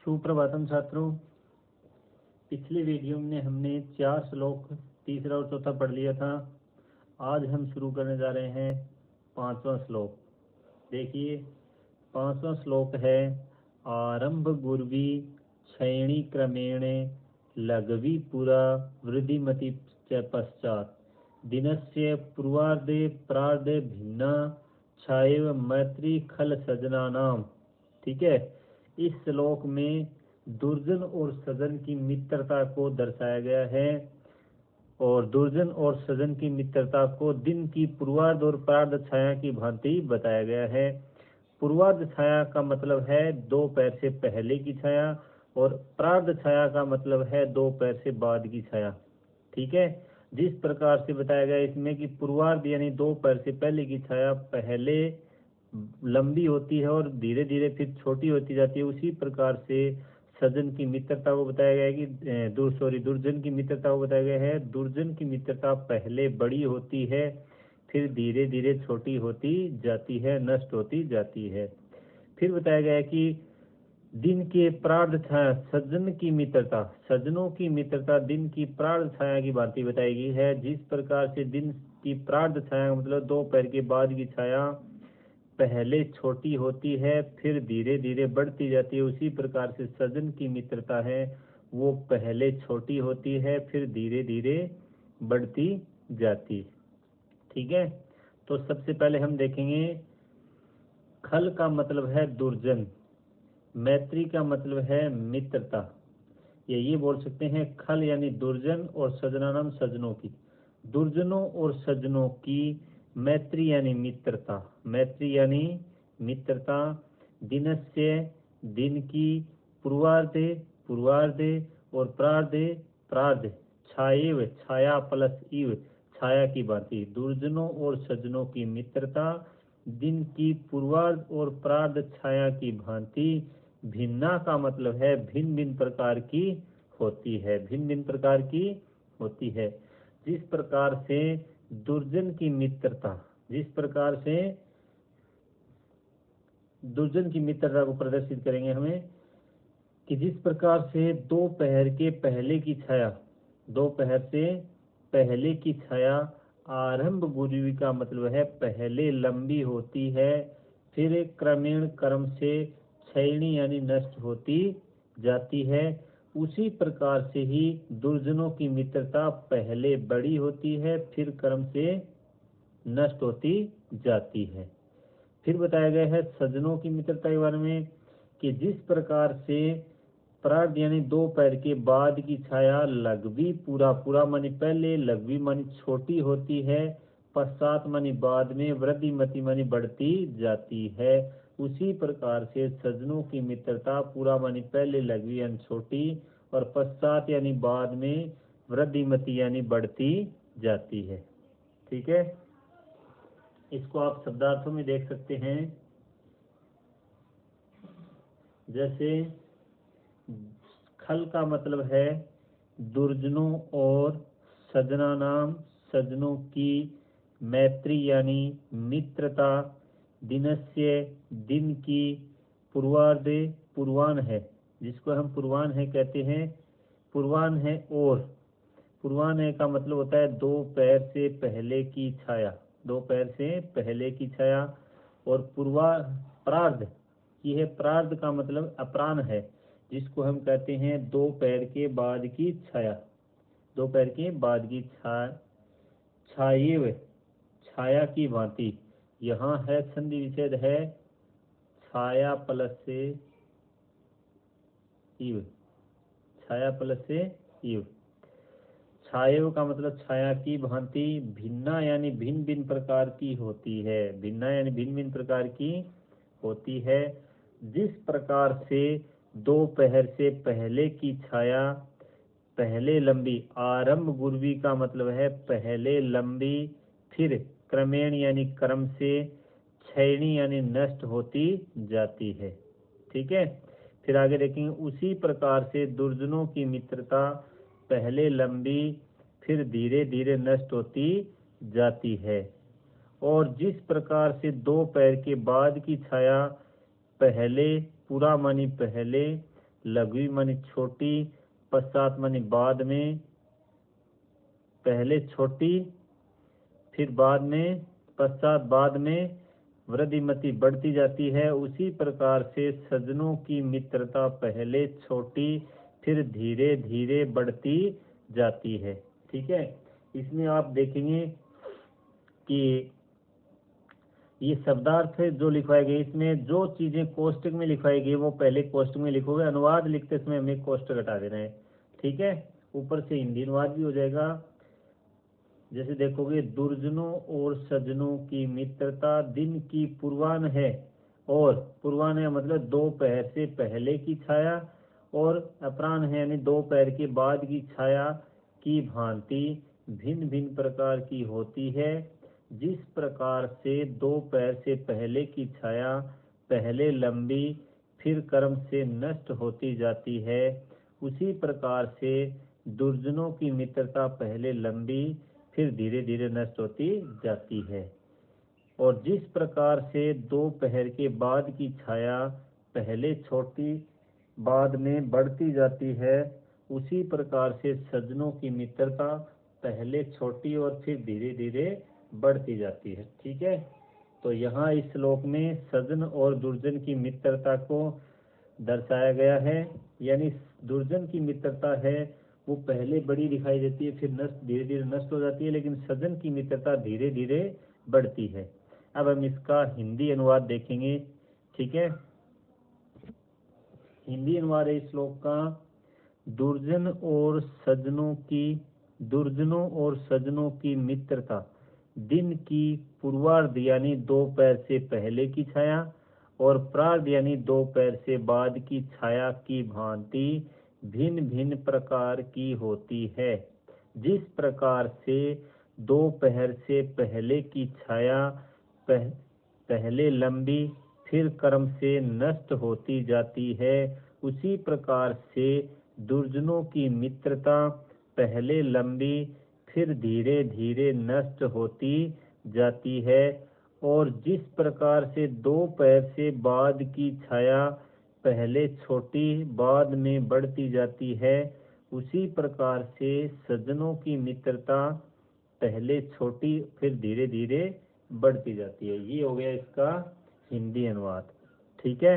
सुप्रभातम छात्रों। पिछले वीडियो में हमने 4 श्लोक तीसरा और चौथा पढ़ लिया था। आज हम शुरू करने जा रहे हैं 5वां श्लोक। देखिए 5वां श्लोक है आरंभ गुर्वी क्षयणी क्रमेण लघवी पुरा वृद्धिमति च पश्चात दिनस्य पूर्वार्धे प्रार्धे भिन्ना छाएव मैत्री खल सजनानाम। ठीक है, इस श्लोक में दुर्जन और सजन की मित्रता को दर्शाया गया है और दुर्जन और सजन की मित्रता को दिन की पूर्वार्ध और प्रार्ध छाया की भांति बताया गया है। पूर्वार्ध छाया का मतलब है 2 पैर से पहले की छाया और प्रार्ध छाया का मतलब है 2 पैर से बाद की छाया। ठीक है, जिस प्रकार से बताया गया इसमें कि पूर्वार्ध यानी 2 पैर से पहले की छाया पहले लंबी होती है और धीरे धीरे फिर छोटी होती जाती है, उसी प्रकार से सजन की मित्रता को बताया गया है कि दुर्जन की मित्रता को बताया गया है। दुर्जन की मित्रता पहले बड़ी होती है, फिर धीरे धीरे छोटी होती जाती है, नष्ट होती जाती है। फिर बताया गया है कि दिन के प्रार्ध छाया सज्जन की मित्रता, सज्जनों की मित्रता दिन की प्रार्ध छाया की भांति बताई गई है। जिस प्रकार से दिन की प्रार्ध छाया मतलब 2 पैर के बाद की छाया पहले छोटी होती है फिर धीरे धीरे बढ़ती जाती है, उसी प्रकार से सज्जन की मित्रता है वो पहले छोटी होती है फिर धीरे धीरे बढ़ती जाती। ठीक है, तो सबसे पहले हम देखेंगे खल का मतलब है दुर्जन, मैत्री का मतलब है मित्रता। ये बोल सकते हैं खल यानी दुर्जन और सजनानाम सज्जनों की। दुर्जनों और सज्जनों की मैत्री यानी मित्रता, मैत्री यानी मित्रता दिनस्य दिन की पूर्वार्धे पूर्वार्धे और प्रार्धे प्रार्ध छाएव छाया प्लस इव छाया की भांति। दुर्जनों और सज्जनों की मित्रता दिन की पूर्वार्ध और प्रार्ध छाया की भांति भिन्ना का मतलब है भिन्न भिन्न प्रकार की होती है, भिन्न भिन्न प्रकार की होती है। जिस प्रकार से दुर्जन की मित्रता, जिस प्रकार से दुर्जन की मित्रता को प्रदर्शित करेंगे हमें कि जिस प्रकार से 2 पहर के पहले की छाया, 2 पहर से पहले की छाया आरंभ गुरुवी का मतलब है पहले लंबी होती है फिर क्रमेण क्रम से क्षयणी यानी नष्ट होती जाती है, उसी प्रकार से ही दुर्जनों की मित्रता पहले बड़ी होती है फिर क्रम से नष्ट होती जाती है। फिर बताया गया है सज्जनों की मित्रता के बारे में कि जिस प्रकार से प्रार्ध यानी 2 पैर के बाद की छाया लघवी पूरा पूरा मानी पहले, लघवी मानी छोटी होती है, पश्चात मानी बाद में, वृद्धिमती मानी बढ़ती जाती है, उसी प्रकार से सज्जनों की मित्रता पूरा मानी पहले लघवी यानी छोटी और पश्चात यानी बाद में वृद्धिमती यानी बढ़ती जाती है। ठीक है, इसको आप शब्दार्थों में देख सकते हैं। जैसे खल का मतलब है दुर्जनों और सज्जनानाम सज्जनों की मैत्री यानी मित्रता दिनस्य दिन की पूर्वार्धे पूर्वान है, जिसको हम पूर्वान है कहते हैं। पूर्वान है और पूर्वान है का मतलब होता है 2 पैर से पहले की छाया, 2 पैर से पहले की छाया। और प्रार्ध की है, प्रार्ध का मतलब अपराह्न है, जिसको हम कहते हैं 2 पैर के बाद की छाया, 2 पैर के बाद की छाएव छाया की भांति। यहाँ है संधि विच्छेद है छाया प्लस से इव, छाया प्लस से इव। छाएव का मतलब छाया की भांति, भिन्ना यानी भिन्न भिन्न प्रकार की होती है, भिन्ना यानी भिन्न भिन्न प्रकार की होती है। जिस प्रकार से 2 पहर से पहले की छाया पहले लंबी, आरंभ गुर्वी का मतलब है पहले लंबी फिर क्रमेण यानी क्रम से क्षयणी यानी नष्ट होती जाती है। ठीक है, फिर आगे देखेंगे उसी प्रकार से दुर्जनों की मित्रता पहले लंबी फिर धीरे धीरे नष्ट होती जाती है। और जिस प्रकार से 2 पैर के बाद की छाया पहले पूरा मानी पहले लघु मानी छोटी, पश्चात मानी बाद में, पहले छोटी फिर बाद में, पश्चात बाद में वृद्धिमती बढ़ती जाती है। उसी प्रकार से सज्जनों की मित्रता पहले छोटी फिर धीरे धीरे बढ़ती जाती है। ठीक है, इसमें आप देखेंगे कि ये शब्दार्थ जो लिखवाए गए, इसमें जो चीजें कोष्टक में लिखवाई गई वो पहले कोष्टक में लिखोगे, अनुवाद लिखते समय हमें कोष्टक हटा देना है। ठीक है, ऊपर से हिंदी अनुवाद भी हो जाएगा। जैसे देखोगे, दुर्जनों और सज्जनों की मित्रता दिन की पूर्वाह्न है, और पूर्वाह्न है मतलब दोपहर से पहले की छाया, और अपराह्न है यानी दोपहर के बाद की छाया की भांति भिन्न भिन्न प्रकार की होती है। जिस प्रकार से दोपहर से पहले की छाया पहले लंबी फिर क्रम से नष्ट होती जाती है, उसी प्रकार से दुर्जनों की मित्रता पहले लंबी फिर धीरे धीरे नष्ट होती जाती है। और जिस प्रकार से दोपहर के बाद की छाया पहले छोटी बाद में बढ़ती जाती है, उसी प्रकार से सज्जनों की मित्रता पहले छोटी और फिर धीरे धीरे बढ़ती जाती है। ठीक है, तो यहाँ इस श्लोक में सज्जन और दुर्जन की मित्रता को दर्शाया गया है। यानी दुर्जन की मित्रता है वो पहले बड़ी दिखाई देती है, फिर नष्ट धीरे धीरे नष्ट हो जाती है, लेकिन सज्जन की मित्रता धीरे धीरे बढ़ती है। अब हम इसका हिंदी अनुवाद देखेंगे। ठीक है, हिंदी अनुवाद है इस श्लोक का। दुर्जनों और सज्जनों की मित्रता दिन की पूर्वार्ध यानी दोपहर से पहले की छाया, और प्रार्ध यानी दोपहर से बाद की छाया की भांति भिन्न भिन्न प्रकार की होती है। जिस प्रकार से दोपहर से पहले की छाया पहले लंबी फिर क्रम से नष्ट होती जाती है, उसी प्रकार से दुर्जनों की मित्रता पहले लंबी फिर धीरे धीरे नष्ट होती जाती है। और जिस प्रकार से दोपहर से बाद की छाया पहले छोटी बाद में बढ़ती जाती है, उसी प्रकार से सज्जनों की मित्रता पहले छोटी फिर धीरे धीरे बढ़ती जाती है। ये हो गया इसका हिंदी अनुवाद। ठीक है,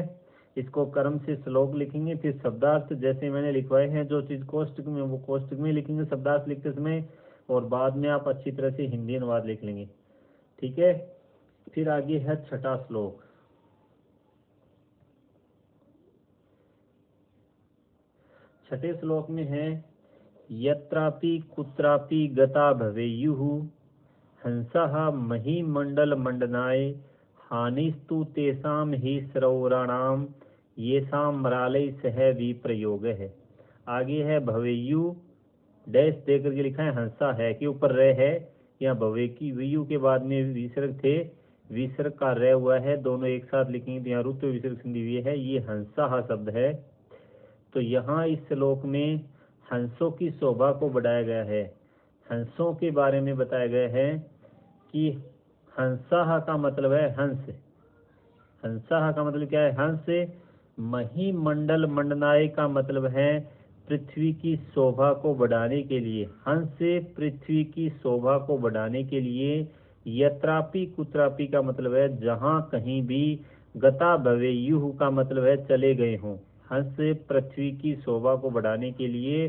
इसको क्रम से श्लोक लिखेंगे, फिर शब्दार्थ जैसे मैंने लिखवाए हैं, जो चीज कोष्टक में वो कोष्टक में लिखेंगे शब्दार्थ लिखते समय, और बाद में आप अच्छी तरह से हिंदी अनुवाद लिख लेंगे। ठीक है, फिर आगे है छठा श्लोक। छठे श्लोक में है, यत्रापि कुत्रापि गता भवेयुः हंसः महीमंडल मंडनाय हानिस्तु तेषां हि श्रौराणाम येषां मरालय सह विप्रयोग है। आगे है भवेयु डैश दे करके लिखा है, हंसा है के ऊपर रह है, यहाँ भवे की वियु के बाद में विसर्ग थे, विसर्ग का रह हुआ है, दोनों एक साथ लिखेंगे तो यहाँ रुत्व विसर्ग संधि हुई है। ये हंसा शब्द है। तो यहाँ इस श्लोक में हंसों की शोभा को बढ़ाया गया है। हंसों के बारे में बताया गया है कि हंसा का मतलब है हंस। हंसा का मतलब क्या है? हंस। महीमंडल मंडनाय का मतलब है पृथ्वी की शोभा को बढ़ाने के लिए। हंस पृथ्वी की शोभा को बढ़ाने के लिए। यत्रापि कुत्रापि का मतलब है जहाँ कहीं भी। गता भवेयुः का मतलब है चले गए हों। हंस पृथ्वी की शोभा को बढ़ाने के लिए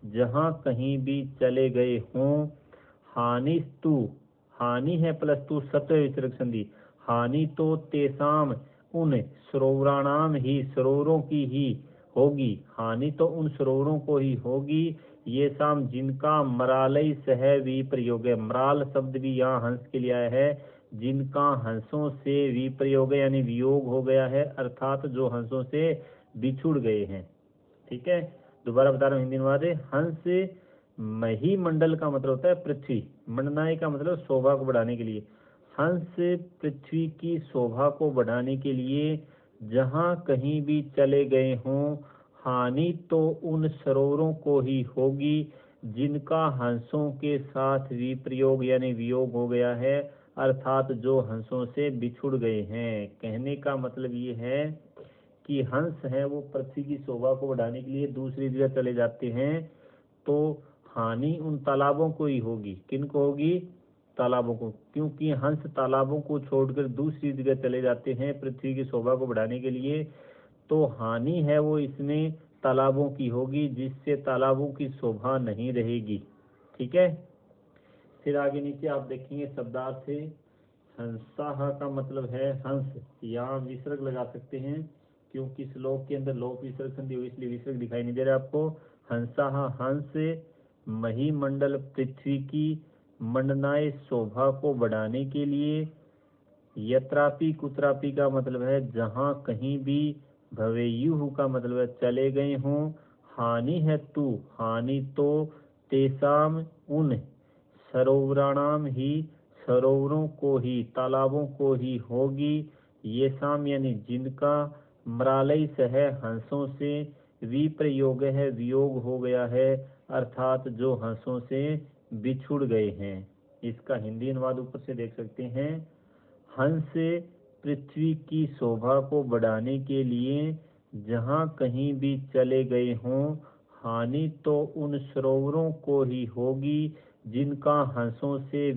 जहाँ कहीं भी चले गए हों। हानिस्तु, हानि है प्लस तु सत्व विसर्ग संधि। हानि तो तेसाम उन सरोवराणाम ही, सरोवरों की ही होगी। हानि तो उन सरोवरों को ही होगी। ये शाम जिनका मरालय सह विप्रयोग है। मराल शब्द भी यहाँ हंस के लिए आया है। जिनका हंसों से विप्रयोग यानी वियोग हो गया है, अर्थात जो हंसों से बिछुड़ गए हैं। ठीक है, दोबारा बता रहा हूँ हिंदी अनुवाद। हंस महीमंडल का मतलब होता है पृथ्वी, मंडनाय का मतलब शोभा को बढ़ाने के लिए। हंस पृथ्वी की शोभा को बढ़ाने के लिए जहाँ कहीं भी चले गए हों। हानि तो उन सरोवरों को ही होगी जिनका हंसों के साथ विप्रयोग यानी वियोग हो गया है, अर्थात जो हंसों से बिछुड़ गए हैं। कहने का मतलब ये है कि हंस है वो पृथ्वी की शोभा को बढ़ाने के लिए दूसरी जगह चले जाते हैं, तो हानि उन तालाबों को ही होगी। किन को होगी? तालाबों को, क्योंकि हंस तालाबों को छोड़कर दूसरी जगह चले जाते हैं पृथ्वी की शोभा को बढ़ाने के लिए, तो हानि है वो इसमें तालाबों की होगी, जिससे तालाबों की शोभा नहीं रहेगी। ठीक है। फिर आगे नीचे आप देखेंगे शब्दार्थ से, हंसाहा का मतलब है हंस। यहाँ विसर्ग लगा सकते हैं, क्योंकि श्लोक के अंदर लोक विसर्ग संधि हुई, इसलिए विसर्ग दिखाई नहीं दे रहा आपको। हंसाहा हंस महीमंडल पृथ्वी की मंडनाए शोभा को बढ़ाने के लिए। यत्रापि कुत्रापि का मतलब है जहाँ कहीं भी। भवेयुः का मतलब है चले गए हों। हानि है तू, हानि तो तेसाम उन सरोवराणाम ही, सरोवरों को ही, तालाबों को ही होगी। ये शाम यानी जिनका, मरालय है हंसों से, विप्रयोग है वियोग हो गया है, अर्थात जो हंसों से बिछुड़ गए हैं। इसका हिंदी अनुवाद ऊपर से देख सकते हैं। हंस पृथ्वी की शोभा को बढ़ाने के लिए जहाँ कहीं भी चले गए हों, हानि तो उन सरोवरों को ही होगी जिनका हंसों से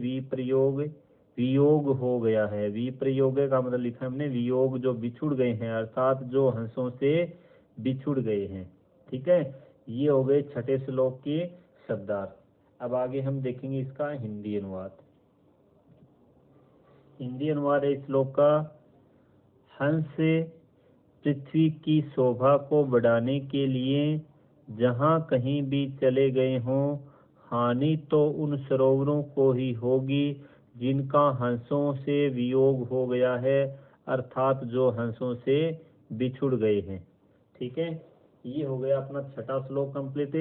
वियोग हो गया है। विप्रयोग का मतलब लिखा हमने वियोग, जो बिछुड़ गए हैं, अर्थात जो हंसों से बिछुड़ गए हैं। ठीक है। ये हो गए छठे श्लोक के शब्दार्थ। अब आगे हम देखेंगे इसका हिंदी अनुवाद। हिंदी अनुवाद है इस श्लोक का। हंस पृथ्वी की शोभा को बढ़ाने के लिए जहाँ कहीं भी चले गए हों, हानि तो उन सरोवरों को ही होगी जिनका हंसों से वियोग हो गया है, अर्थात जो हंसों से बिछुड़ गए हैं। ठीक है। ये हो गया अपना छठा श्लोक कंप्लीट।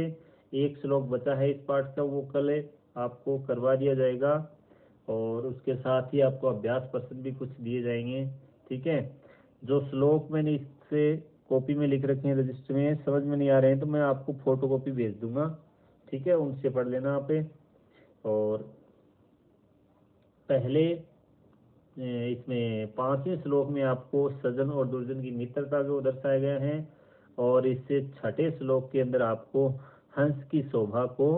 एक श्लोक बचा है इस पाठ का, वो कल आपको करवा दिया जाएगा, और उसके साथ ही आपको अभ्यास प्रश्न भी कुछ दिए जाएंगे। ठीक है। जो श्लोक मैंने इससे कॉपी में लिख रखे हैं रजिस्टर में, समझ में नहीं आ रहे हैं तो मैं आपको फोटो कॉपी भेज दूंगा। ठीक है, उनसे पढ़ लेना आप। और पहले इसमें 5वें श्लोक में आपको सज्जन और दुर्जन की मित्रता को दर्शाया गया है, और इससे छठे श्लोक के अंदर आपको हंस की शोभा को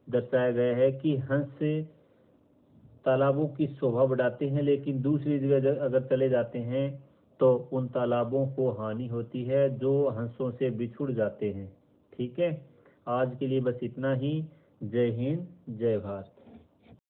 दर्शाया गया है कि हंस तालाबों की शोभा बढ़ाते हैं, लेकिन दूसरी जगह अगर चले जाते हैं तो उन तालाबों को हानि होती है जो हंसों से बिछुड़ जाते हैं। ठीक है। आज के लिए बस इतना ही। जय हिंद, जय भारत।